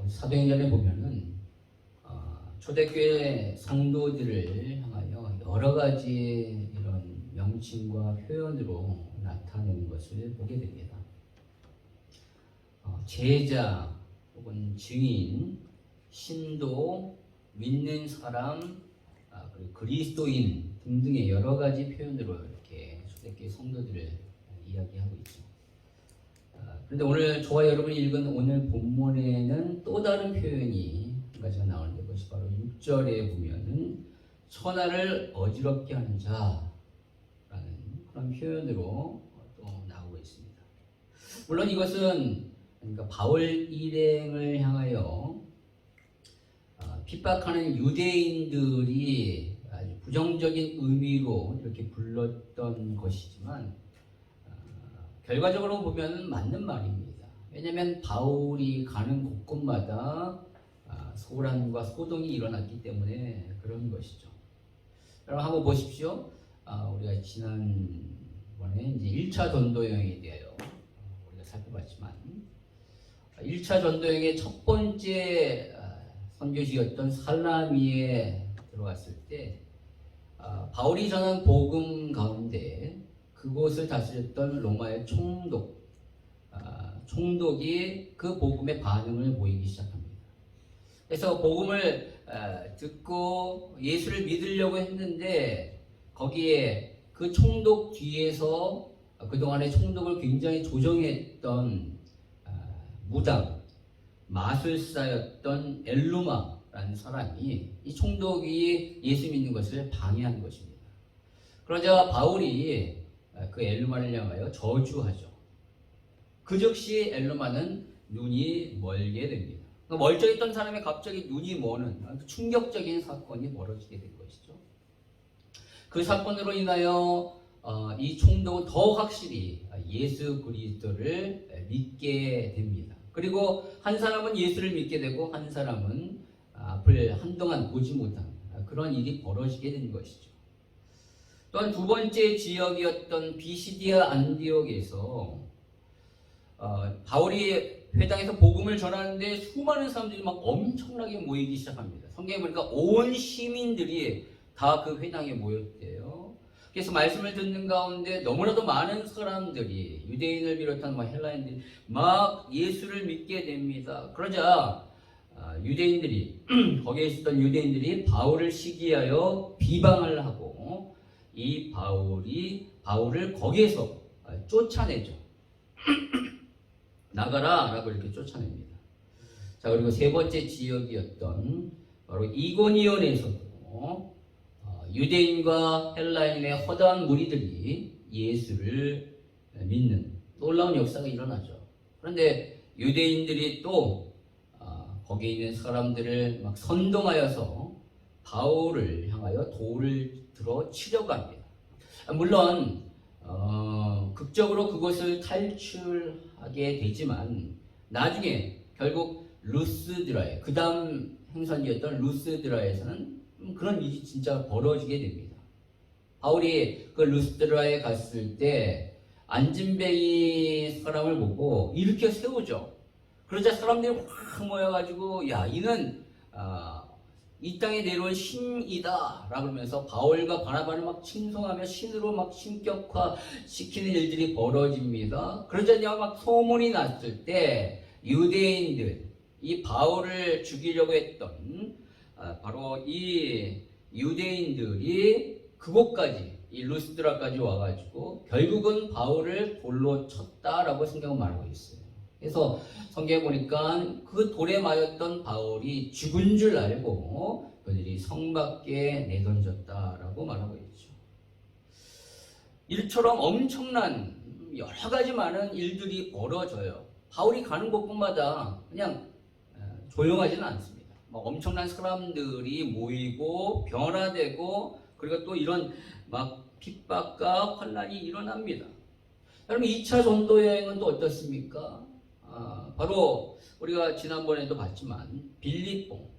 사도행전에 보면은 초대교회 성도들을 향하여 여러 가지 이런 명칭과 표현으로 나타내는 것을 보게 됩니다. 제자 혹은 증인, 신도, 믿는 사람, 그리고 그리스도인 등등의 여러 가지 표현으로 이렇게 초대교회 성도들을 이야기하고 있죠. 그런데 오늘 저와 여러분이 읽은 오늘 본문에는 또 다른 표현이 한 가지가 나오는데, 그것이 바로 6절에 보면은 천하를 어지럽게 하는 자라는 그런 표현으로 또 나오고 있습니다. 물론 이것은 그러니까 바울 일행을 향하여 핍박하는 유대인들이 아주 부정적인 의미로 이렇게 불렀던 것이지만 결과적으로 보면 맞는 말입니다. 왜냐하면 바울이 가는 곳곳마다 소란과 소동이 일어났기 때문에 그런 것이죠. 여러분 한번 보십시오. 우리가 지난번에 이제 1차 전도 여행에 대하여 우리가 살펴봤지만 1차 전도 여행의 첫 번째 선교지였던 살라미에 들어갔을 때 바울이 전한 복음 가운데 그곳을 다스렸던 로마의 총독이 그 복음에 반응을 보이기 시작합니다. 그래서 복음을 듣고 예수를 믿으려고 했는데 거기에 그 총독 뒤에서 그동안의 총독을 굉장히 조정했던 무당, 마술사였던 엘루마라는 사람이 이 총독이 예수 믿는 것을 방해한 것입니다. 그러자 바울이 그 엘루마를 향하여 저주하죠. 그 즉시 엘루마는 눈이 멀게 됩니다. 멀쩡했던 사람이 갑자기 눈이 머는 충격적인 사건이 벌어지게 된 것이죠. 그 사건으로 인하여 이 총독은 더 확실히 예수 그리스도를 믿게 됩니다. 그리고 한 사람은 예수를 믿게 되고 한 사람은 앞을 한동안 보지 못한 그런 일이 벌어지게 된 것이죠. 또한 두 번째 지역이었던 비시디아 안디옥에서 바울이 회당에서 복음을 전하는데 수많은 사람들이 막 엄청나게 모이기 시작합니다. 성경에 보니까 온 시민들이 다 그 회당에 모였대요. 그래서 말씀을 듣는 가운데 너무나도 많은 사람들이 유대인을 비롯한 헬라인들이 막 예수를 믿게 됩니다. 그러자 유대인들이 거기에 있었던 유대인들이 바울을 시기하여 비방을 하고 이 바울을 거기에서 쫓아내죠. 나가라 라고 이렇게 쫓아냅니다. 자, 그리고 세 번째 지역이었던 바로 이고니온에서도 유대인과 헬라인의 허다한 무리들이 예수를 믿는 놀라운 역사가 일어나죠. 그런데 유대인들이 또 거기에 있는 사람들을 막 선동하여서 바울을 향하여 돌을 들어 치려고 합니다. 물론 극적으로 그것을 탈출하게 되지만 나중에 결국 루스드라에, 그 다음 행선지였던 루스드라에서는 그런 일이 진짜 벌어지게 됩니다. 바울이 그 루스드라에 갔을 때 안진뱅이 사람을 보고 일으켜 세우죠. 그러자 사람들이 확 모여가지고 야, 이는 이 땅에 내려온 신이다 라고 하면서 바울과 바나바를 막 칭송하며 신으로 막 신격화 시키는 일들이 벌어집니다. 그러자 막 소문이 났을 때 유대인들, 이 바울을 죽이려고 했던 바로 이 유대인들이 그곳까지, 이 루스드라까지 와가지고 결국은 바울을 돌로 쳤다라고 성경은 말하고 있어요. 그래서 성경에 보니까 그 돌에 맞았던 바울이 죽은 줄 알고 그들이 성 밖에 내던졌다라고 말하고 있죠. 이처럼 엄청난 여러 가지 많은 일들이 벌어져요. 바울이 가는 곳곳마다 그냥 조용하지는 않습니다. 막 엄청난 사람들이 모이고 변화되고 그리고 또 이런 막 핍박과 환난이 일어납니다. 여러분 2차 전도 여행은 또 어떻습니까? 바로 우리가 지난번에도 봤지만 빌립보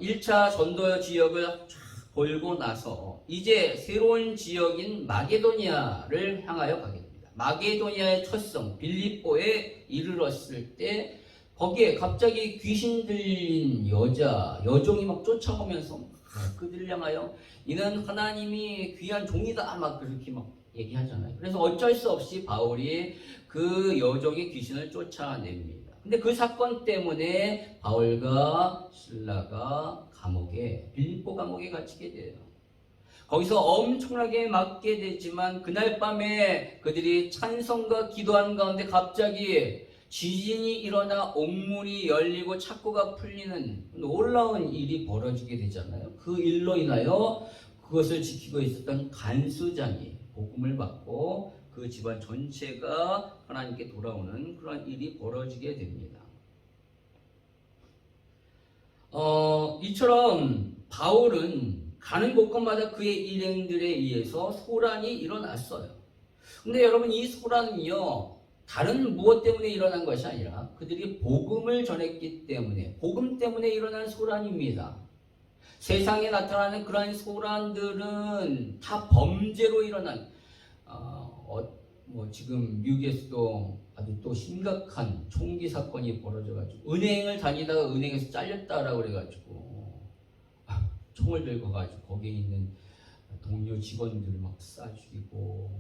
1차 전도 지역을 쫙 돌고 나서 이제 새로운 지역인 마게도니아를 향하여 가게 됩니다. 마게도니아의 첫 성 빌립보에 이르렀을 때 거기에 갑자기 귀신 들린 여종이 막 쫓아오면서 그들을 향하여 이는 하나님이 귀한 종이다 막 그렇게 막 얘기하잖아요. 그래서 어쩔 수 없이 바울이 그 여종의 귀신을 쫓아냅니다. 근데 그 사건 때문에 바울과 실라가 빌립보 감옥에 갇히게 돼요. 거기서 엄청나게 맞게 되지만 그날 밤에 그들이 찬송과 기도하는 가운데 갑자기 지진이 일어나 옥문이 열리고 창고가 풀리는 놀라운 일이 벌어지게 되잖아요. 그 일로 인하여 그것을 지키고 있었던 간수장이 복음을 받고 그 집안 전체가 하나님께 돌아오는 그런 일이 벌어지게 됩니다. 이처럼 바울은 가는 곳곳마다 그의 일행들에 의해서 소란이 일어났어요. 근데 여러분 이 소란은요 다른 무엇 때문에 일어난 것이 아니라 그들이 복음을 전했기 때문에 복음 때문에 일어난 소란입니다. 세상에 나타나는 그러한 소란들은 다 범죄로 일어난 지금 미국에서도 아주 또 심각한 총기 사건이 벌어져가지고 은행을 다니다가 은행에서 잘렸다라고 그래가지고 총을 들고 가지고 거기에 있는 동료 직원들을 막 쏴 죽이고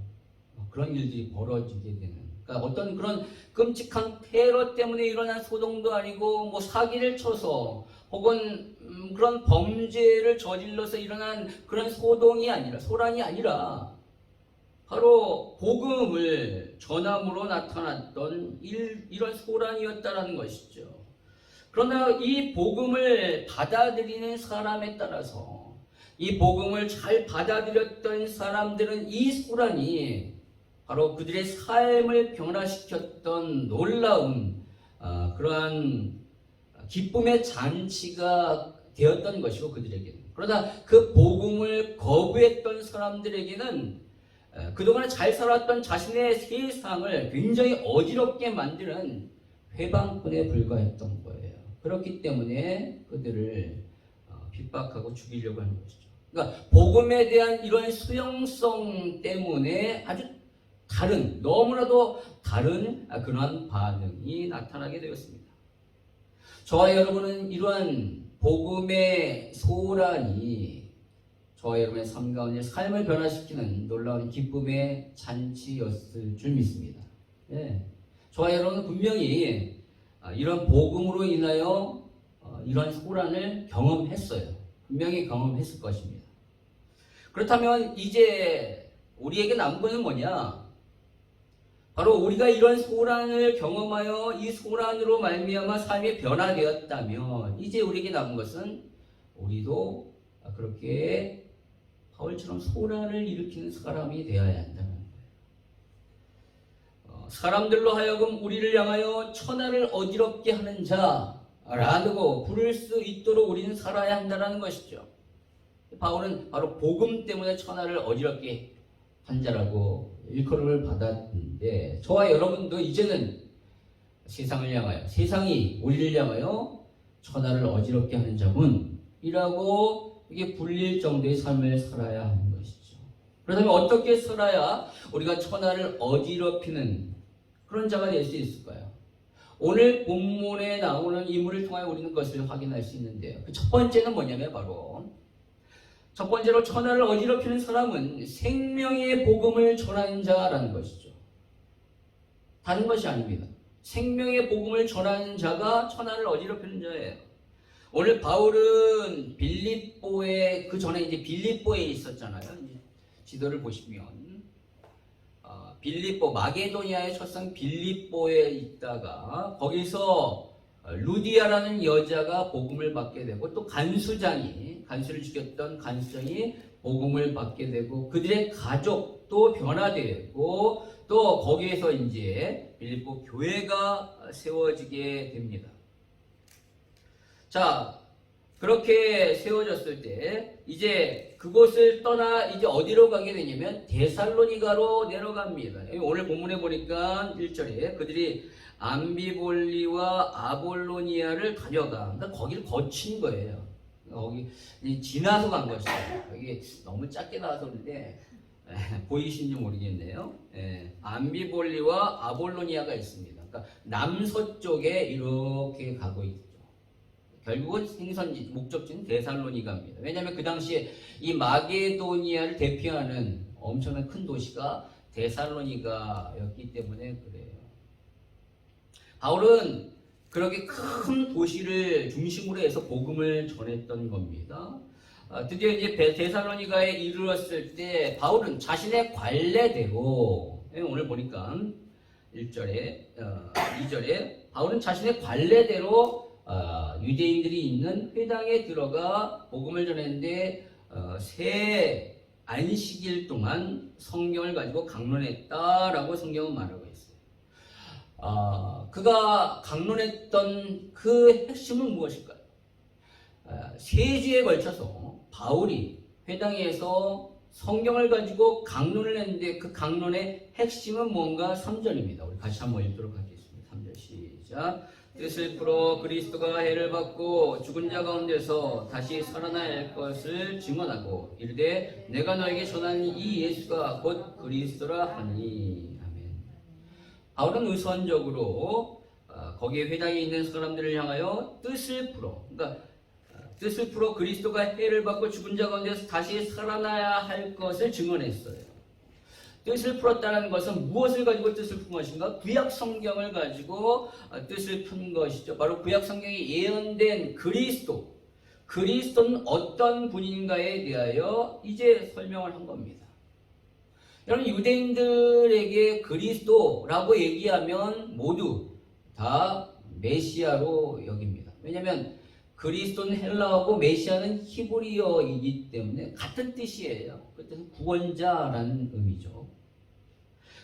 그런 일들이 벌어지게 되는 그러니까 어떤 그런 끔찍한 테러 때문에 일어난 소동도 아니고 사기를 쳐서 혹은 그런 범죄를 저질러서 일어난 그런 소란이 아니라 바로 복음을 전함으로 나타났던 이런 소란이었다라는 것이죠. 그러나 이 복음을 받아들이는 사람에 따라서 이 복음을 잘 받아들였던 사람들은 이 소란이 바로 그들의 삶을 변화시켰던 놀라운 그러한 기쁨의 잔치가 되었던 것이고 그들에게는. 그러나 그 복음을 거부했던 사람들에게는 그동안 잘 살았던 자신의 세상을 굉장히 어지럽게 만드는 회방꾼에 불과했던 거예요. 그렇기 때문에 그들을 핍박하고 죽이려고 하는 것이죠. 그러니까 복음에 대한 이런 수용성 때문에 아주 너무나도 다른 그러한 반응이 나타나게 되었습니다. 저와 여러분은 이러한 복음의 소란이 저와 여러분의 삶 가운데 삶을 변화시키는 놀라운 기쁨의 잔치였을 줄 믿습니다. 네. 저와 여러분은 분명히 이런 복음으로 인하여 이런 소란을 경험했어요. 분명히 경험했을 것입니다. 그렇다면 이제 우리에게 남은 것은 뭐냐? 바로 우리가 이런 소란을 경험하여 이 소란으로 말미암아 삶이 변화되었다면 이제 우리에게 남은 것은 우리도 그렇게 바울처럼 소란을 일으키는 사람이 되어야 한다는 거예요. 사람들로 하여금 우리를 향하여 천하를 어지럽게 하는 자라고 부를 수 있도록 우리는 살아야 한다는 것이죠. 바울은 바로 복음 때문에 천하를 어지럽게 한 자라고 일컬음을 받았는데 저와 여러분도 이제는 세상이 우리를 향하여 천하를 어지럽게 하는 자군이라고 이게 불릴 정도의 삶을 살아야 하는 것이죠. 그렇다면 어떻게 살아야 우리가 천하를 어지럽히는 그런 자가 될 수 있을까요? 오늘 본문에 나오는 인물을 통하여 우리는 그것을 확인할 수 있는데요. 그 첫 번째는 뭐냐면 바로 첫 번째로 천하를 어지럽히는 사람은 생명의 복음을 전하는 자라는 것이죠. 다른 것이 아닙니다. 생명의 복음을 전하는 자가 천하를 어지럽히는 자예요. 오늘 바울은 빌립보에 그 전에 이제 빌립보에 있었잖아요. 지도를 보시면 빌립보 마게도니아의 첫성 빌립보에 있다가 거기서 루디아라는 여자가 복음을 받게 되고 또 간수를 지켰던 간수장이 복음을 받게 되고 그들의 가족도 변화되고 또 거기에서 이제 빌립보 교회가 세워지게 됩니다. 자, 그렇게 세워졌을 때 이제 그곳을 떠나 이제 어디로 가게 되냐면 데살로니가로 내려갑니다. 오늘 본문에 보니까 1절에 그들이 암비볼리와 아볼로니아를 다녀가. 그러니까 거기를 거친 거예요. 거기 지나서 간 것이에요. 여기 너무 작게 나와서 그런데 보이신지 모르겠네요. 암비볼리와 아볼로니아가 있습니다. 그러니까 남서쪽에 이렇게 가고 있죠. 결국은 생선지, 목적지는 데살로니가입니다. 왜냐하면 그 당시에 이 마게도니아를 대표하는 엄청난 큰 도시가 데살로니가였기 때문에 그래요. 바울은 그렇게 큰 도시를 중심으로 해서 복음을 전했던 겁니다. 드디어 이제 데살로니가에 이르렀을 때 바울은 자신의 관례대로, 오늘 보니까 1절에 2절에 바울은 자신의 관례대로 유대인들이 있는 회당에 들어가 복음을 전했는데 새 안식일 동안 성경을 가지고 강론했다라고 성경은 말하고 있어요. 그가 강론했던 그 핵심은 무엇일까요? 3주에 걸쳐서 바울이 회당에서 성경을 가지고 강론을 했는데 그 강론의 핵심은 뭔가 3절입니다. 우리 같이 한번 읽도록 하겠습니다. 3절 시작. 뜻을 풀어 그리스도가 해를 받고 죽은 자 가운데서 다시 살아나야 할 것을 증언하고 이르되 내가 너에게 전하는 이 예수가 곧 그리스도라 하니. 아멘. 바울은 우선적으로 거기에 회당에 있는 사람들을 향하여 뜻을 풀어, 그러니까 뜻을 풀어 그리스도가 해를 받고 죽은 자 가운데서 다시 살아나야 할 것을 증언했어요. 뜻을 풀었다는 것은 무엇을 가지고 뜻을 푼 것인가? 구약 성경을 가지고 뜻을 푼 것이죠. 바로 구약 성경에 예언된 그리스도. 그리스도는 어떤 분인가에 대하여 이제 설명을 한 겁니다. 여러분, 유대인들에게 그리스도라고 얘기하면 모두 다 메시아로 여깁니다. 왜냐하면 그리스도는 헬라어고 메시아는 히브리어이기 때문에 같은 뜻이에요. 그 뜻은 구원자라는 의미죠.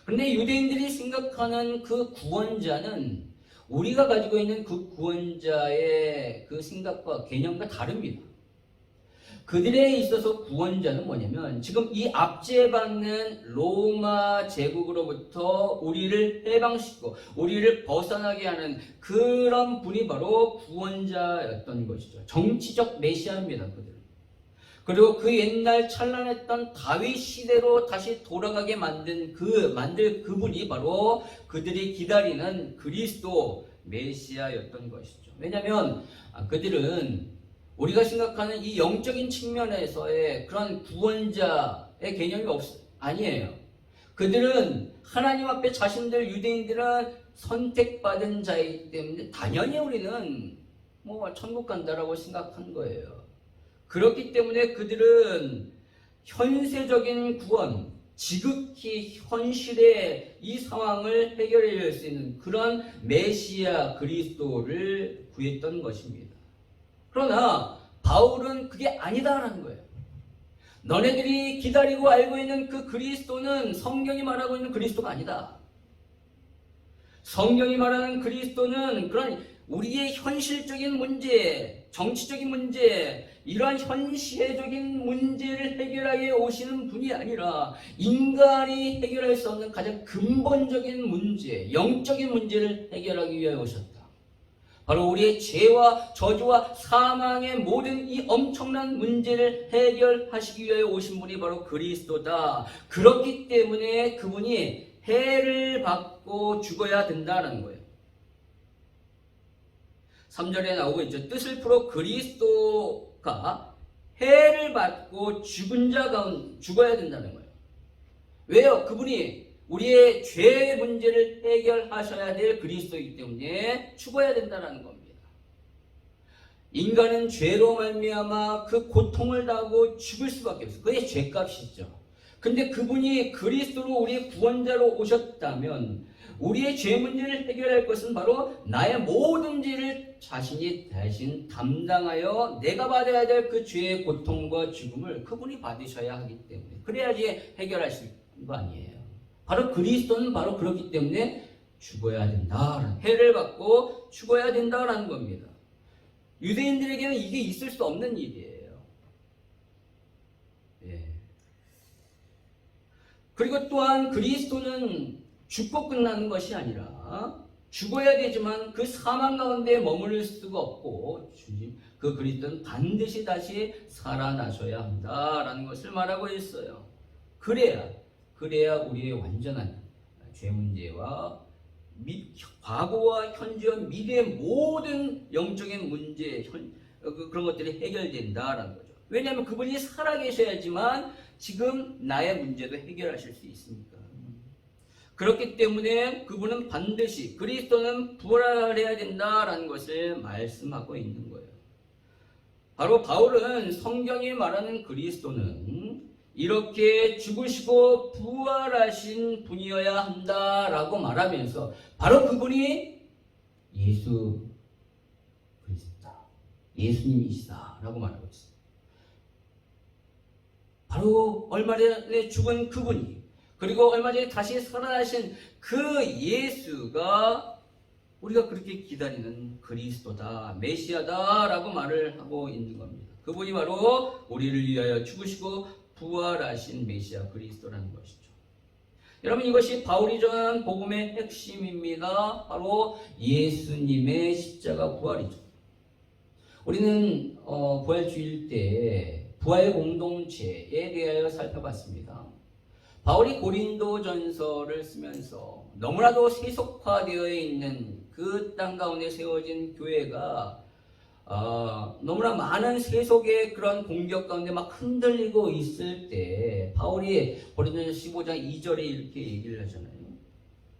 그런데 유대인들이 생각하는 그 구원자는 우리가 가지고 있는 그 구원자의 그 생각과 개념과 다릅니다. 그들에 있어서 구원자는 뭐냐면 지금 이 압제받는 로마 제국으로부터 우리를 해방시키고 우리를 벗어나게 하는 그런 분이 바로 구원자였던 것이죠. 정치적 메시아입니다. 그들은. 그리고 그 옛날 찬란했던 다윗 시대로 다시 돌아가게 만들 그분이 바로 그들이 기다리는 그리스도 메시아였던 것이죠. 왜냐하면 그들은 우리가 생각하는 이 영적인 측면에서의 그런 구원자의 개념이 아니에요. 그들은 하나님 앞에 자신들 유대인들은 선택받은 자이기 때문에 당연히 우리는 천국 간다라고 생각한 거예요. 그렇기 때문에 그들은 현세적인 구원, 지극히 현실의 이 상황을 해결해 줄 수 있는 그런 메시아 그리스도를 구했던 것입니다. 그러나 바울은 그게 아니다라는 거예요. 너네들이 기다리고 알고 있는 그 그리스도는 성경이 말하고 있는 그리스도가 아니다. 성경이 말하는 그리스도는 그런 우리의 현실적인 문제, 정치적인 문제, 이러한 현실적인 문제를 해결하게 오시는 분이 아니라 인간이 해결할 수 없는 가장 근본적인 문제, 영적인 문제를 해결하기 위해 오셨다. 바로 우리의 죄와 저주와 사망의 모든 이 엄청난 문제를 해결하시기 위해 오신 분이 바로 그리스도다. 그렇기 때문에 그분이 해를 받고 죽어야 된다는 거예요. 3절에 나오고 있죠. 뜻을 풀어 그리스도가 해를 받고 죽은 자 가운데 죽어야 된다는 거예요. 왜요? 그분이 우리의 죄 문제를 해결하셔야 될 그리스도이기 때문에 죽어야 된다는 겁니다. 인간은 죄로 말미암아 그 고통을 당하고 죽을 수밖에 없어요. 그게 죄값이죠. 근데 그분이 그리스도로 우리의 구원자로 오셨다면 우리의 죄 문제를 해결할 것은 바로 나의 모든 죄를 자신이 대신 담당하여 내가 받아야 될 그 죄의 고통과 죽음을 그분이 받으셔야 하기 때문에 그래야지 해결할 수 있는 거 아니에요. 바로 그리스도는 바로 그렇기 때문에 죽어야 된다. 해를 받고 죽어야 된다라는 겁니다. 유대인들에게는 이게 있을 수 없는 일이에요. 예. 그리고 또한 그리스도는 죽고 끝나는 것이 아니라 죽어야 되지만 그 사망 가운데 머무를 수가 없고 그 그리스도는 반드시 다시 살아나셔야 한다라는 것을 말하고 있어요. 그래야 우리의 완전한 죄 문제와 과거와 현재와 미래의 모든 영적인 문제, 그런 것들이 해결된다라는 거죠. 왜냐하면 그분이 살아계셔야지만 지금 나의 문제도 해결하실 수 있으니까. 그렇기 때문에 그분은 반드시 그리스도는 부활해야 된다라는 것을 말씀하고 있는 거예요. 바로 바울은 성경이 말하는 그리스도는 이렇게 죽으시고 부활하신 분이어야 한다라고 말하면서 바로 그분이 예수 그리스도다, 예수님이시다라고 말하고 있어요. 바로 얼마 전에 죽은 그분이, 그리고 얼마 전에 다시 살아나신 그 예수가 우리가 그렇게 기다리는 그리스도다, 메시아다라고 말을 하고 있는 겁니다. 그분이 바로 우리를 위하여 죽으시고 부활하신 메시아 그리스도라는 것이죠. 여러분, 이것이 바울이 전한 복음의 핵심입니다. 바로 예수님의 십자가 부활이죠. 우리는 부활주일 때 부활 공동체에 대하여 살펴봤습니다. 바울이 고린도전서를 쓰면서 너무나도 세속화되어 있는 그 땅 가운데 세워진 교회가 너무나 많은 세속의 그런 공격 가운데 막 흔들리고 있을 때 바울이 고린도전서 15장 2절에 이렇게 얘기를 하잖아요.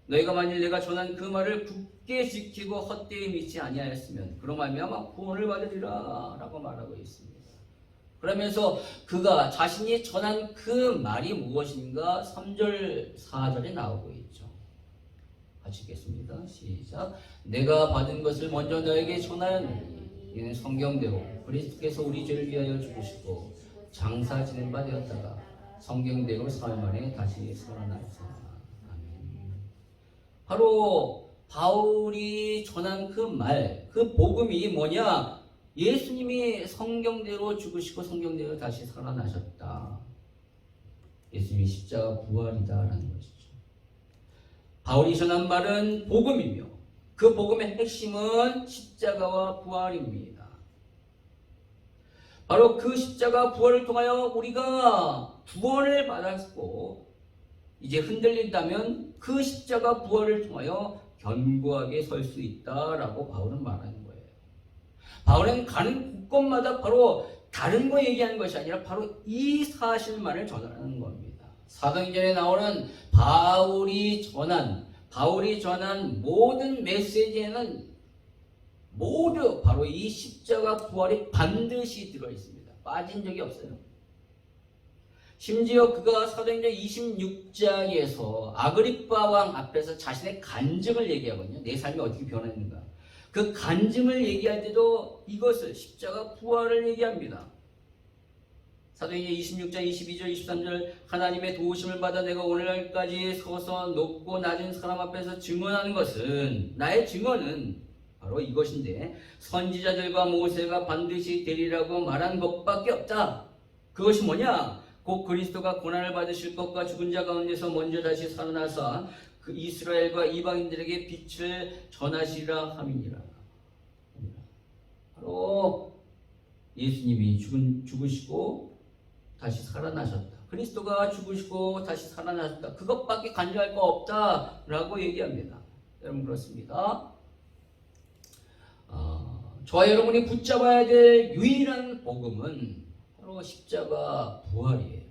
너희가 만일 내가 전한 그 말을 굳게 지키고 헛되이 믿지 아니하였으면 그로 말미암아 구원을 받으리라 라고 말하고 있습니다. 그러면서 그가 자신이 전한 그 말이 무엇인가 3절 4절에 나오고 있죠. 같이 읽겠습니다. 시작. 내가 받은 것을 먼저 너에게 전하였느니 이는 성경대로 그리스도께서 우리 죄를 위하여 죽으시고 장사 지낸 바 되었다가 성경대로 사흘 만에 다시 살아나사. 아멘. 바로 바울이 전한 그 말, 그 복음이 뭐냐? 예수님이 성경대로 죽으시고 성경대로 다시 살아나셨다. 예수님이 십자가 부활이다라는 것이죠. 바울이 전한 말은 복음이며 그 복음의 핵심은 십자가와 부활입니다. 바로 그 십자가 부활을 통하여 우리가 구원을 받았고 이제 흔들린다면 그 십자가 부활을 통하여 견고하게 설 수 있다라고 바울은 말하는 거예요. 바울은 가는 곳곳마다 바로 다른 거 얘기하는 것이 아니라 바로 이 사실만을 전하는 겁니다. 사도행전에 나오는 바울이 전한 모든 메시지에는 모두 바로 이 십자가 부활이 반드시 들어있습니다. 빠진 적이 없어요. 심지어 그가 사도행전 26장에서 아그리빠 왕 앞에서 자신의 간증을 얘기하거든요. 내 삶이 어떻게 변했는가. 그 간증을 얘기할 때도 이것을 십자가 부활을 얘기합니다. 사도행전 26장 22절 23절 하나님의 도우심을 받아 내가 오늘날까지 서서 높고 낮은 사람 앞에서 증언하는 것은 나의 증언은 바로 이것인데 선지자들과 모세가 반드시 되리라고 말한 것밖에 없다. 그것이 뭐냐? 곧 그리스도가 고난을 받으실 것과 죽은 자 가운데서 먼저 다시 살아나사 그 이스라엘과 이방인들에게 빛을 전하시라 함이니라. 바로 예수님이 죽으시고 다시 살아나셨다. 그리스도가 죽으시고 다시 살아나셨다. 그것밖에 간증할 거 없다라고 얘기합니다. 여러분 그렇습니다. 저와 여러분이 붙잡아야 될 유일한 복음은 바로 십자가 부활이에요.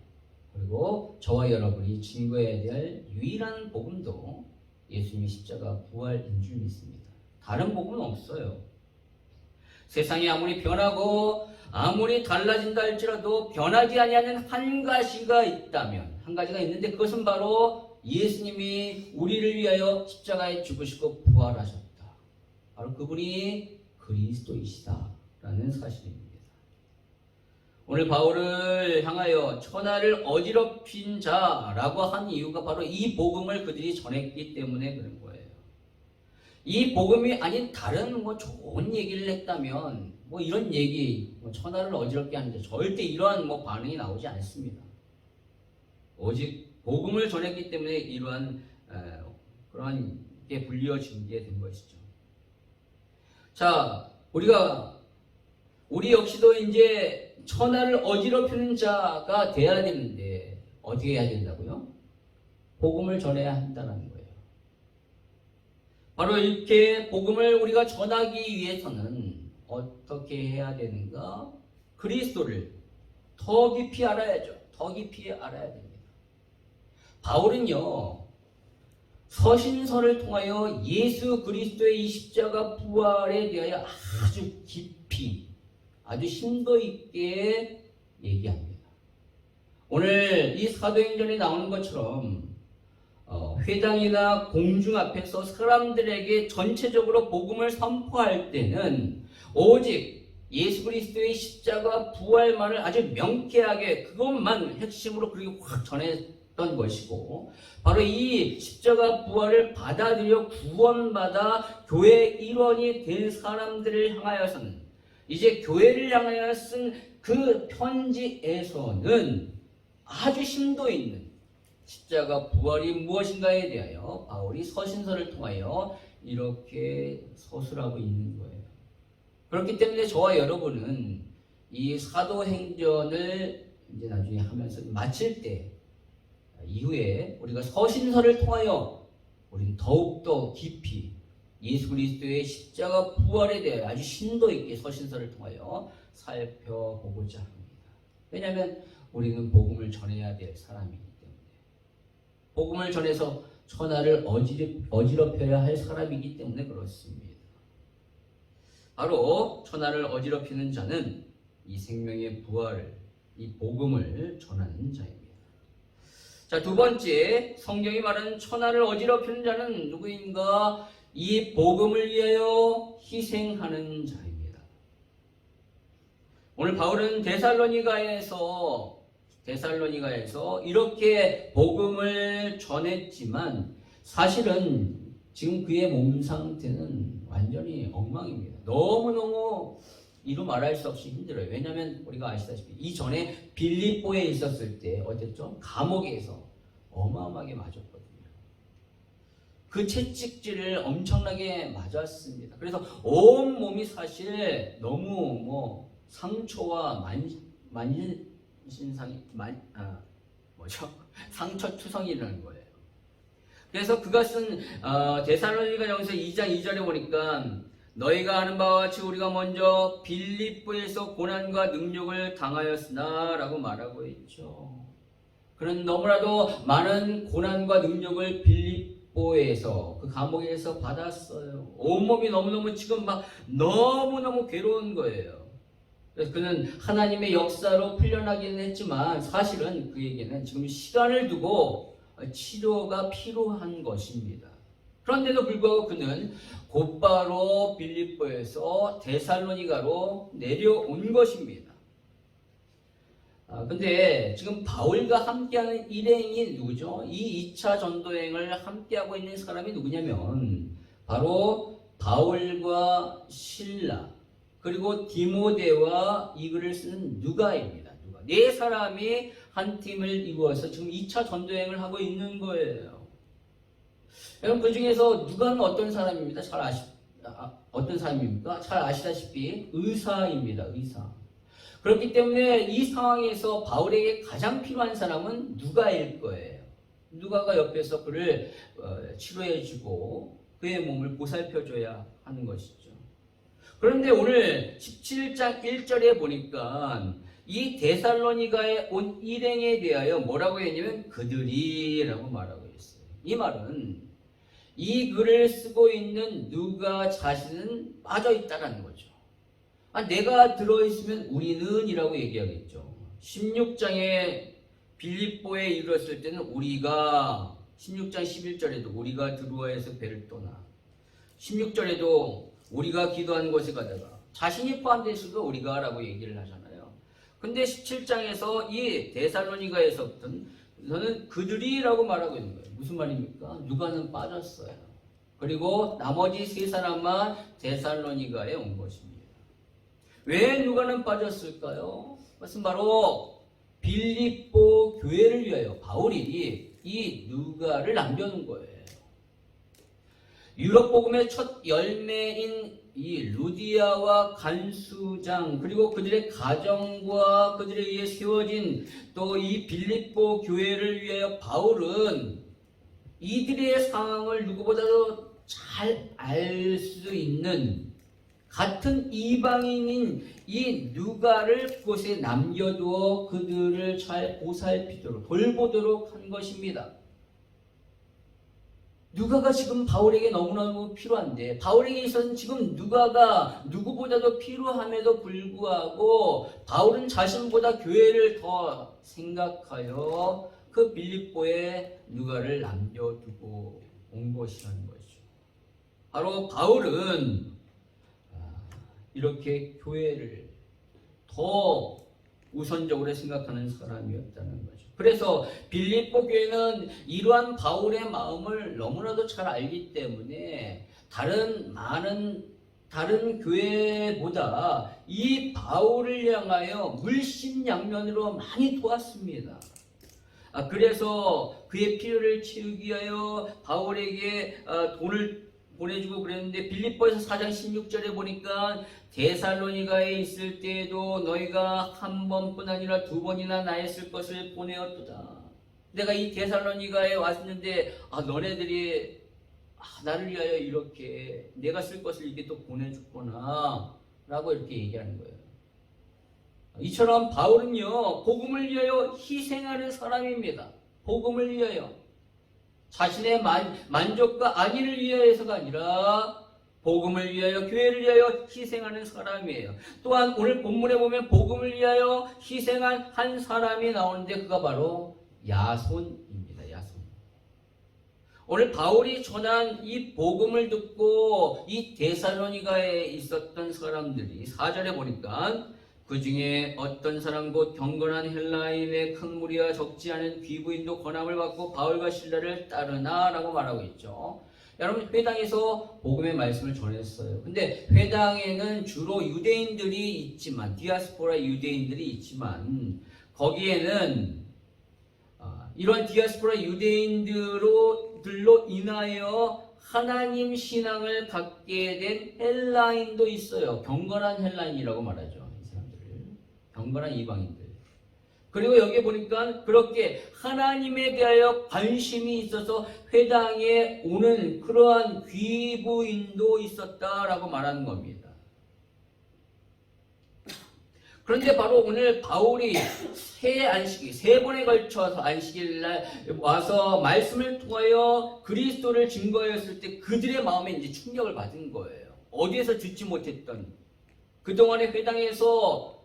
그리고 저와 여러분이 증거해야 될 유일한 복음도 예수님의 십자가 부활인 줄 믿습니다. 다른 복음은 없어요. 세상이 아무리 변하고 아무리 달라진다 할지라도 변하지 아니하는 한 가지가 있다면, 한 가지가 있는데 그것은 바로 예수님이 우리를 위하여 십자가에 죽으시고 부활하셨다. 바로 그분이 그리스도이시다라는 사실입니다. 오늘 바울을 향하여 천하를 어지럽힌 자라고 한 이유가 바로 이 복음을 그들이 전했기 때문에 그런 거예요. 이 복음이 아닌 다른 좋은 얘기를 했다면 이런 얘기, 천하를 어지럽게 하는데 절대 이러한 반응이 나오지 않습니다. 오직 복음을 전했기 때문에 이러한 그런 게 불리어진 게 된 것이죠. 자, 우리 역시도 이제 천하를 어지럽히는 자가 돼야 되는데 어떻게 해야 된다고요? 복음을 전해야 한다는 거예요. 바로 이렇게 복음을 우리가 전하기 위해서는 어떻게 해야 되는가? 그리스도를 더 깊이 알아야죠. 더 깊이 알아야 됩니다. 바울은요, 서신서를 통하여 예수 그리스도의 이 십자가 부활에 대하여 아주 깊이, 아주 심도 있게 얘기합니다. 오늘 이 사도행전에 나오는 것처럼 회당이나 공중 앞에서 사람들에게 전체적으로 복음을 선포할 때는 오직 예수 그리스도의 십자가 부활만을 아주 명쾌하게 그것만 핵심으로 그렇게 확 전했던 것이고, 바로 이 십자가 부활을 받아들여 구원받아 교회 일원이 된 사람들을 향하여서는, 이제 교회를 향하여 쓴 그 편지에서는 아주 심도 있는 십자가 부활이 무엇인가에 대하여 바울이 서신서를 통하여 이렇게 서술하고 있는 거예요. 그렇기 때문에 저와 여러분은 이 사도행전을 이제 나중에 하면서 마칠 때 이후에 우리가 서신서를 통하여 우리는 더욱더 깊이 예수 그리스도의 십자가 부활에 대해 아주 심도 있게 서신서를 통하여 살펴보고자 합니다. 왜냐하면 우리는 복음을 전해야 될 사람이기 때문에, 복음을 전해서 천하를 어지럽혀야 할 사람이기 때문에 그렇습니다. 바로 천하를 어지럽히는 자는 이 생명의 부활을, 이 복음을 전하는 자입니다. 자, 두 번째, 성경이 말하는 천하를 어지럽히는 자는 누구인가? 이 복음을 위하여 희생하는 자입니다. 오늘 바울은 데살로니가에서 이렇게 복음을 전했지만 사실은 지금 그의 몸 상태는 완전히 엉망입니다. 너무너무 이루 말할 수 없이 힘들어요. 왜냐하면 우리가 아시다시피 이전에 빌립보에 있었을 때 어땠죠? 감옥에서 어마어마하게 맞았거든요. 그 채찍질을 엄청나게 맞았습니다. 그래서 온 몸이 사실 너무 상처와 상처투성이라는 거예요. 그래서 그것은 데살로니가전서 2장 2절에 보니까 너희가 아는 바와 같이 우리가 먼저 빌립보에서 고난과 능력을 당하였으나 라고 말하고 있죠. 그런 너무나도 많은 고난과 능력을 빌립보에서, 그 감옥에서 받았어요. 온몸이 너무너무 지금 막 너무너무 괴로운 거예요. 그래서 그는 하나님의 역사로 풀려나기는 했지만 사실은 그에게는 지금 시간을 두고 치료가 필요한 것입니다. 그런데도 불구하고 그는 곧바로 빌립보에서 데살로니가로 내려온 것입니다. 근데 지금 바울과 함께하는 일행이 누구죠? 이 2차 전도행을 함께하고 있는 사람이 누구냐면 바로 바울과 실라, 그리고 디모데와 이 글을 쓰는 누가입니다. 누가. 네 사람이 한 팀을 이루어서 지금 2차 전도행을 하고 있는 거예요. 여러분, 그 중에서 누가는 어떤 사람입니다? 어떤 사람입니까? 잘 아시다시피 의사입니다. 의사. 그렇기 때문에 이 상황에서 바울에게 가장 필요한 사람은 누가일 거예요. 누가가 옆에서 그를 치료해주고 그의 몸을 보살펴줘야 하는 것이죠. 그런데 오늘 17장 1절에 보니까 이 데살로니가에 온 일행에 대하여 뭐라고 했냐면 그들이라고 말하고 있어요. 이 말은 이 글을 쓰고 있는 누가 자신은 빠져있다는 거죠. 내가 들어있으면 우리는 이라고 얘기하겠죠. 16장에 빌립보에 이르렀을 때는 우리가, 16장 11절에도 우리가 드로아에서 배를 떠나, 16절에도 우리가 기도한 곳에 가다가 자신이 포함된 수도 우리가 라고 얘기를 하잖아요. 근데 17장에서 이 데살로니가에서부터는 그들이라고 말하고 있는 거예요. 무슨 말입니까? 누가는 빠졌어요. 그리고 나머지 세 사람만 데살로니가에 온 것입니다. 왜 누가는 빠졌을까요? 그것은 바로 빌립보 교회를 위하여 바울이 이 누가를 남겨놓은 거예요. 유럽 복음의 첫 열매인 이 루디아와 간수장, 그리고 그들의 가정과 그들에 의해 세워진 또 이 빌립보 교회를 위하여 바울은 이들의 상황을 누구보다도 잘 알 수 있는 같은 이방인인 이 누가를 그곳에 남겨두어 그들을 잘 보살피도록 돌보도록 한 것입니다. 누가가 지금 바울에게 너무너무 필요한데 바울에게 있어서는 지금 누가가 누구보다도 필요함에도 불구하고 바울은 자신보다 교회를 더 생각하여 그 빌립보에 누가를 남겨두고 온 것이라는 거죠. 바로 바울은 이렇게 교회를 더 우선적으로 생각하는 사람이었다는 거죠. 그래서 빌립보 교회는 이러한 바울의 마음을 너무나도 잘 알기 때문에 다른 교회보다 이 바울을 향하여 물심양면으로 많이 도왔습니다. 그래서 그의 필요를 채우기 위하여 바울에게 돈을 보내주고 그랬는데 빌립보에서 4장 16절에 보니까 데살로니가에 있을 때에도 너희가 한 번뿐 아니라 두 번이나 나의 쓸 것을 보내었도다. 내가 이 데살로니가에 왔는데 너네들이 나를 위하여 이렇게 내가 쓸 것을 이렇게 또 보내줬구나 라고 이렇게 얘기하는 거예요. 이처럼 바울은요 복음을 위하여 희생하는 사람입니다. 복음을 위하여 자신의 만족과 안위를 위하여서가 아니라 복음을 위하여 교회를 위하여 희생하는 사람이에요. 또한 오늘 본문에 보면 복음을 위하여 희생한 한 사람이 나오는데 그가 바로 야손입니다. 야손. 오늘 바울이 전한 이 복음을 듣고 이 데살로니가에 있었던 사람들이 4절에 보니까 그 중에 어떤 사람 곧 경건한 헬라인의 큰 무리와 적지 않은 귀부인도 권함을 받고 바울과 실라를 따르나 라고 말하고 있죠. 여러분 회당에서 복음의 말씀을 전했어요. 근데 회당에는 주로 유대인들이 있지만 디아스포라 유대인들이 있지만 거기에는 이런 디아스포라 유대인들로 인하여 하나님 신앙을 갖게 된 헬라인도 있어요. 경건한 헬라인이라고 말하죠. 경건한 이방인들. 그리고 여기 보니까 그렇게 하나님에 대하여 관심이 있어서 회당에 오는 그러한 귀부인도 있었다라고 말하는 겁니다. 그런데 바로 오늘 바울이 세 번에 걸쳐서 안식일날 와서 말씀을 통하여 그리스도를 증거했을 때 그들의 마음에 이제 충격을 받은 거예요. 어디에서 듣지 못했던 그동안의 회당에서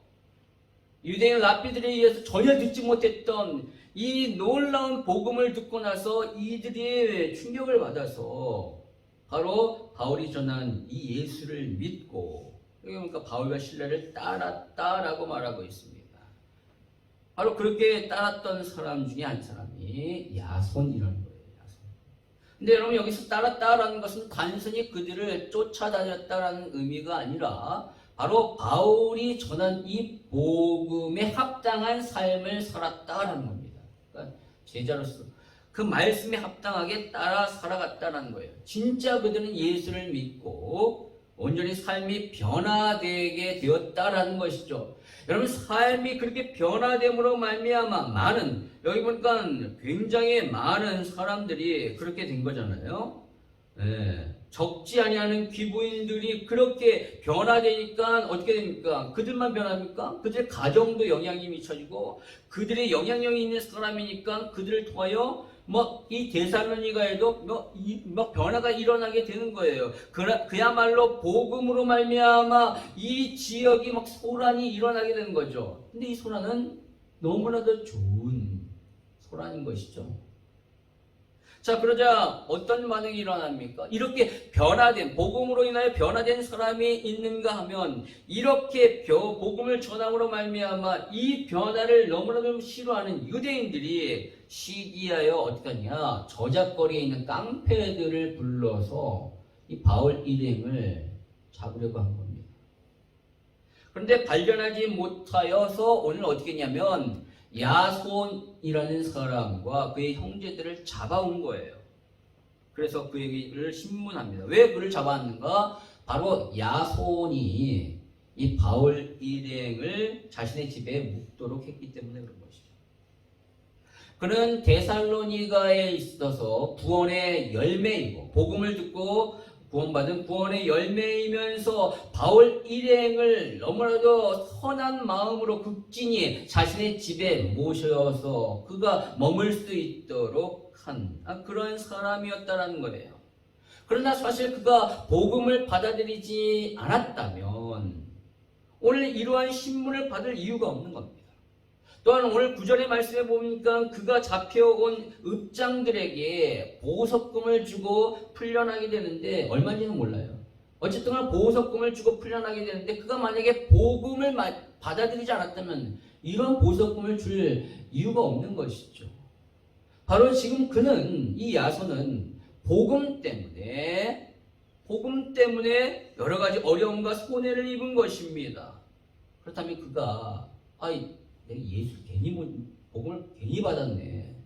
유대인 랍비들에 의해서 전혀 듣지 못했던 이 놀라운 복음을 듣고 나서 이들이 충격을 받아서 바로 바울이 전한 이 예수를 믿고 그러니까 바울과 실라를 따랐다라고 말하고 있습니다. 바로 그렇게 따랐던 사람 중에 한 사람이 야손이라는 거예요. 야손. 근데 여러분 여기서 따랐다라는 것은 단순히 그들을 쫓아다녔다라는 의미가 아니라 바로 바울이 전한 이 복음에 합당한 삶을 살았다라는 겁니다. 그러니까 제자로서 그 말씀에 합당하게 따라 살아갔다는 거예요. 진짜 그들은 예수를 믿고 온전히 삶이 변화되게 되었다라는 것이죠. 여러분 삶이 그렇게 변화됨으로 말미암아 여기 보니까 굉장히 많은 사람들이 그렇게 된 거잖아요. 적지 아니하는 귀부인들이 그렇게 변화되니까 어떻게 됩니까? 그들만 변합니까? 그들 가정도 영향이 미쳐지고 그들의 영향력이 있는 사람이니까 그들을 통하여 이 데살로니가에도 변화가 일어나게 되는 거예요. 그야말로 복음으로 말미암아 이 지역이 소란이 일어나게 되는 거죠. 근데 이 소란은 너무나도 좋은 소란인 것이죠. 자, 그러자 어떤 반응이 일어납니까? 이렇게 복음으로 인하여 변화된 사람이 있는가 하면 이렇게 복음을 전함으로 말미암아 이 변화를 너무나도 싫어하는 유대인들이 시기하여 어떻게 하냐? 저작거리에 있는 깡패들을 불러서 이 바울 일행을 잡으려고 한 겁니다. 그런데 발견하지 못하여서 오늘 어떻게 했냐면 야손이라는 사람과 그의 형제들을 잡아온 거예요. 그래서 그에게를 신문합니다. 왜 그를 잡아왔는가? 바로 야손이 이 바울 일행을 자신의 집에 묵도록 했기 때문에 그런 것이죠. 그는 데살로니가에 있어서 구원의 열매이고 복음을 듣고 구원받은 구원의 열매이면서 바울 일행을 너무나도 선한 마음으로 극진히 자신의 집에 모셔서 그가 머물 수 있도록 한 그런 사람이었다는 거예요. 그러나 사실 그가 복음을 받아들이지 않았다면 오늘 이러한 신문을 받을 이유가 없는 겁니다. 또한 오늘 9절의 말씀에 보니까 그가 잡혀온 읍장들에게 보석금을 주고 풀려나게 되는데 얼마인지는 몰라요. 어쨌든 보석금을 주고 풀려나게 되는데 그가 만약에 복음을 받아들이지 않았다면 이런 보석금을 줄 이유가 없는 것이죠. 바로 지금 그는 이 야손은 복음 때문에 여러 가지 어려움과 손해를 입은 것입니다. 그렇다면 그가 내가 복음을 괜히 받았네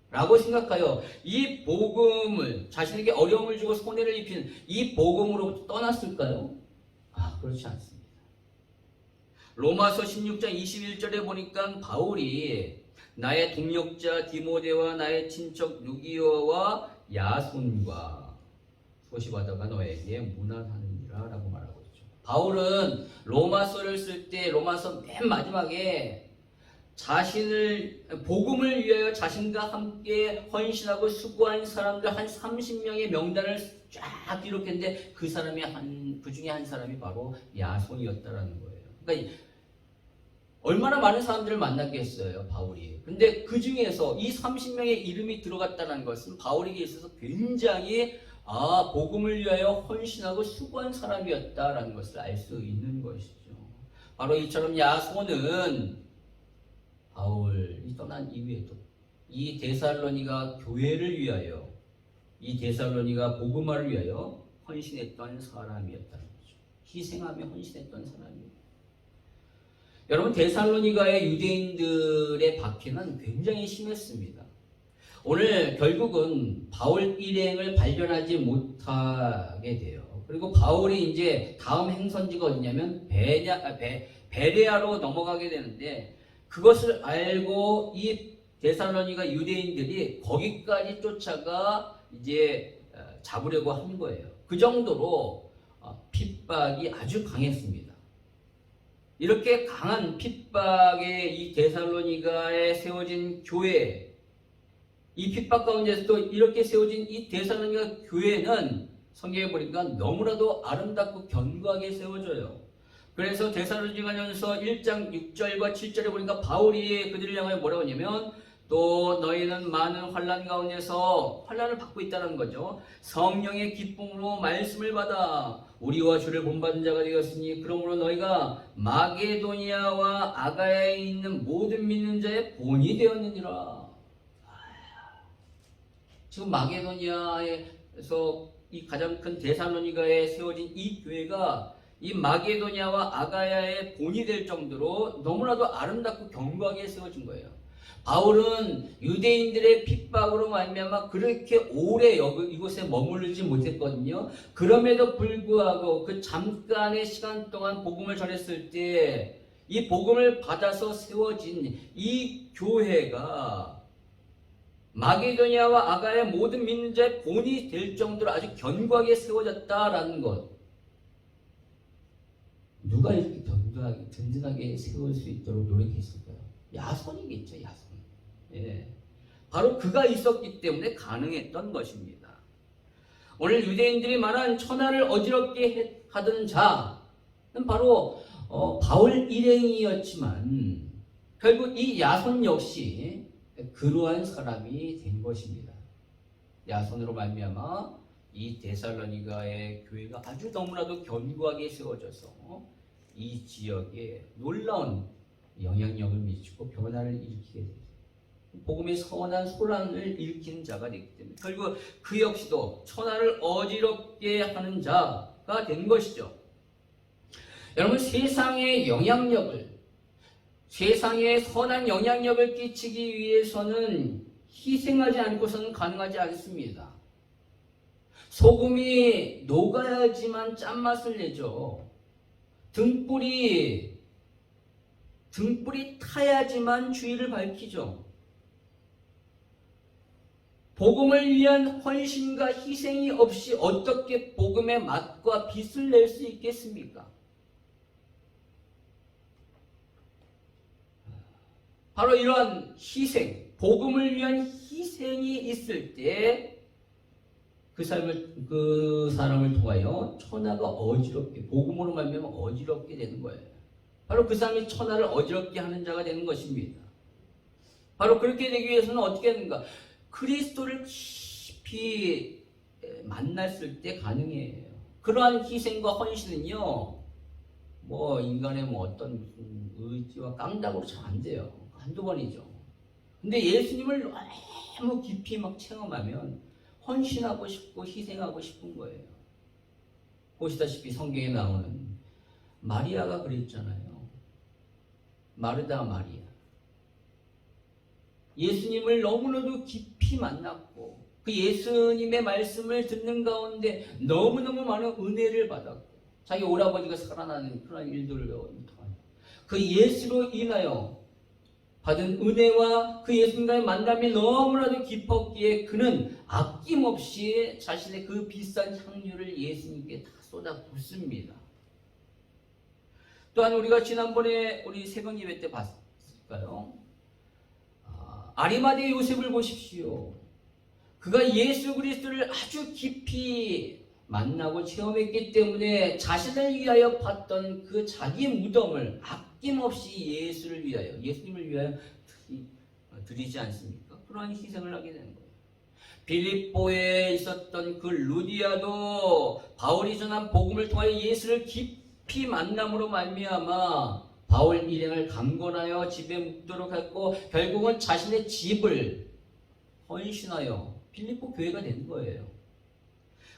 라고 생각하여 이 복음을 자신에게 어려움을 주고 손해를 입힌 이 복음으로부터 떠났을까요? 그렇지 않습니다. 로마서 16장 21절에 보니까 바울이 나의 동역자 디모데와 나의 친척 누기어와 야손과 소식하다가 너에게 문안하느니라 라고 말하고 있죠. 바울은 로마서를 쓸 때 로마서 맨 마지막에 자신을 복음을 위하여 자신과 함께 헌신하고 수고한 사람들 한 30명의 명단을 쫙 기록했는데 그 중에 한 사람이 바로 야손이었다라는 거예요. 그러니까 얼마나 많은 사람들을 만났겠어요, 바울이. 근데 그 중에서 이 30명의 이름이 들어갔다는 것은 바울에게 있어서 굉장히 복음을 위하여 헌신하고 수고한 사람이었다라는 것을 알 수 있는 것이죠. 바로 이처럼 야손은 바울이 떠난 이후에도 이 데살로니가 교회를 위하여 이 데살로니가 복음화를 위하여 헌신했던 사람이었다는 거죠. 희생하며 헌신했던 사람입니다. 여러분 데살로니가의 유대인들의 박해는 굉장히 심했습니다. 오늘 결국은 바울 일행을 발견하지 못하게 돼요. 그리고 바울이 이제 다음 행선지가 어디냐면 베레아로 넘어가게 되는데 그것을 알고 이 데살로니가 유대인들이 거기까지 쫓아가 이제 잡으려고 한 거예요. 그 정도로 핍박이 아주 강했습니다. 이렇게 강한 핍박에 이 데살로니가에 세워진 교회, 이 핍박 가운데서도 이렇게 세워진 이 데살로니가 교회는 성경에 보니까 너무나도 아름답고 견고하게 세워져요. 그래서 데살로니가전서 1장 6절과 7절에 보니까 바울이 그들을 향하여 뭐라고 하냐면 또 너희는 많은 환난 가운데서 환난을 받고 있다는 거죠. 성령의 기쁨으로 말씀을 받아 우리와 주를 본받은 자가 되었으니 그러므로 너희가 마게도니아와 아가야에 있는 모든 믿는 자의 본이 되었느니라. 지금 마게도니아에서 이 가장 큰 데살로니가에 세워진 이 교회가 이 마게도니아와 아가야의 본이 될 정도로 너무나도 아름답고 견고하게 세워진 거예요. 바울은 유대인들의 핍박으로 말미암아 그렇게 오래 이곳에 머무르지 못했거든요. 그럼에도 불구하고 그 잠깐의 시간 동안 복음을 전했을 때 이 복음을 받아서 세워진 이 교회가 마게도니아와 아가야의 모든 믿는 자의 본이 될 정도로 아주 견고하게 세워졌다라는 것. 누가 이렇게 든든하게 세울 수 있도록 노력했을까요? 야손이겠죠, 야손. 예. 바로 그가 있었기 때문에 가능했던 것입니다. 오늘 유대인들이 말한 천하를 어지럽게 하던 자는 바로 바울 일행이었지만 결국 이 야손 역시 그러한 사람이 된 것입니다. 야손으로 말미암아 이 데살로니가의 교회가 아주 너무나도 견고하게 세워져서 이 지역에 놀라운 영향력을 미치고 변화를 일으키게 됩니다. 복음의 선한 소란을 일으키는 자가 되기 때문에 결국 그 역시도 천하를 어지럽게 하는 자가 된 것이죠. 여러분 세상에 선한 영향력을 끼치기 위해서는 희생하지 않고서는 가능하지 않습니다. 소금이 녹아야지만 짠맛을 내죠. 등불이 타야지만 주위를 밝히죠. 복음을 위한 헌신과 희생이 없이 어떻게 복음의 맛과 빛을 낼 수 있겠습니까? 바로 이러한 희생, 복음을 위한 희생이 있을 때 그 사람을 통하여 천하가 어지럽게, 복음으로 말미암아 어지럽게 되는 거예요. 바로 그 사람이 천하를 어지럽게 하는 자가 되는 것입니다. 바로 그렇게 되기 위해서는 어떻게 하는가? 그리스도를 깊이 만났을 때 가능해요. 그러한 희생과 헌신은요, 뭐 인간의 뭐 어떤 무슨 의지와 깡다구로 잘 안 돼요. 한두 번이죠. 근데 예수님을 너무 깊이 막 체험하면 헌신하고 싶고 희생하고 싶은 거예요. 보시다시피 성경에 나오는 마리아가 그랬잖아요. 마르다 마리아. 예수님을 너무나도 깊이 만났고 그 예수님의 말씀을 듣는 가운데 너무너무 많은 은혜를 받았고 자기 오라버지가 살아나는 그런 일들을 그 예수로 인하여 받은 은혜와 그 예수님과의 만남이 너무나도 깊었기에 그는 아낌없이 자신의 그 비싼 향유를 예수님께 다 쏟아붓습니다. 또한 우리가 지난번에 우리 새벽 예배 때 봤을까요? 아리마대 요셉을 보십시오. 그가 예수 그리스도를 아주 깊이 만나고 체험했기 때문에 자신을 위하여 받던 그 자기 무덤을 아낌없이 예수를 위하여, 예수님을 위하여 드리지 않습니까? 그러한 희생을 하게 되는 거예요. 빌립보에 있었던 그 루디아도 바울이 전한 복음을 통하여 예수를 깊이 만남으로 말미암아 바울 일행을 강권하여 집에 묵도록 했고 결국은 자신의 집을 헌신하여 빌립보 교회가 된 거예요.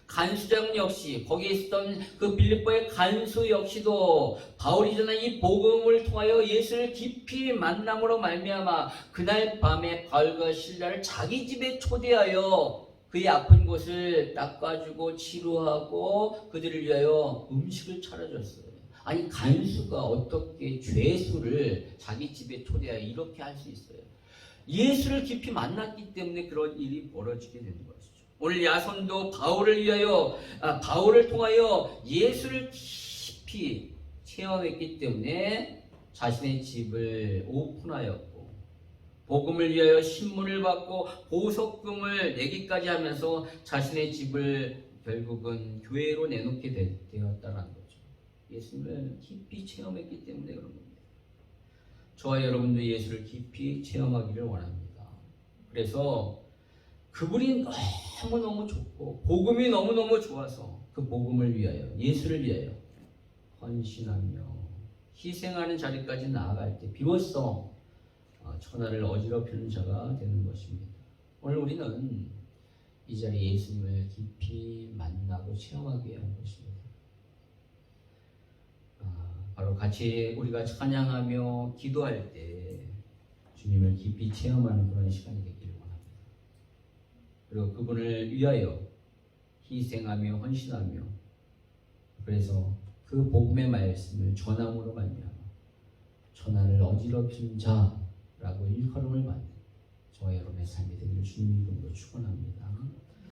간수장 역시 거기에 있었던 그 빌립보의 간수 역시도 바울이 전한 이 복음을 통하여 예수를 깊이 만남으로 말미암아 그날 밤에 바울과 실라를 자기 집에 초대하여 그의 아픈 곳을 닦아주고 치료하고 그들을 위하여 음식을 차려줬어요. 아니 간수가 어떻게 죄수를 자기 집에 초대하여 이렇게 할 수 있어요? 예수를 깊이 만났기 때문에 그런 일이 벌어지게 되는 것이죠. 오늘 야손도 바울을 통하여 예수를 깊이 체험했기 때문에 자신의 집을 오픈하였고 복음을 위하여 신문을 받고 보석금을 내기까지 하면서 자신의 집을 결국은 교회로 내놓게 되었다는 거죠. 예수를 깊이 체험했기 때문에 그런 겁니다. 저와 여러분도 예수를 깊이 체험하기를 원합니다. 그래서 그분이 너무너무 좋고 복음이 너무너무 좋아서 그 복음을 위하여 예수를 위하여 헌신하며 희생하는 자리까지 나아갈 때 비로소 천하를 어지럽히는 자가 되는 것입니다. 오늘 우리는 이 자리에 예수님을 깊이 만나고 체험하게 한 것입니다. 바로 같이 우리가 찬양하며 기도할 때 주님을 깊이 체험하는 그런 시간이 되기를 원합니다. 그리고 그분을 위하여 희생하며 헌신하며 그래서 그 복음의 말씀을 전함으로 말미암아 천하를 어지럽힌 자라고 일컬음을 받는 저와 여러분의 삶이 되기를 주님 이름으로 축원합니다.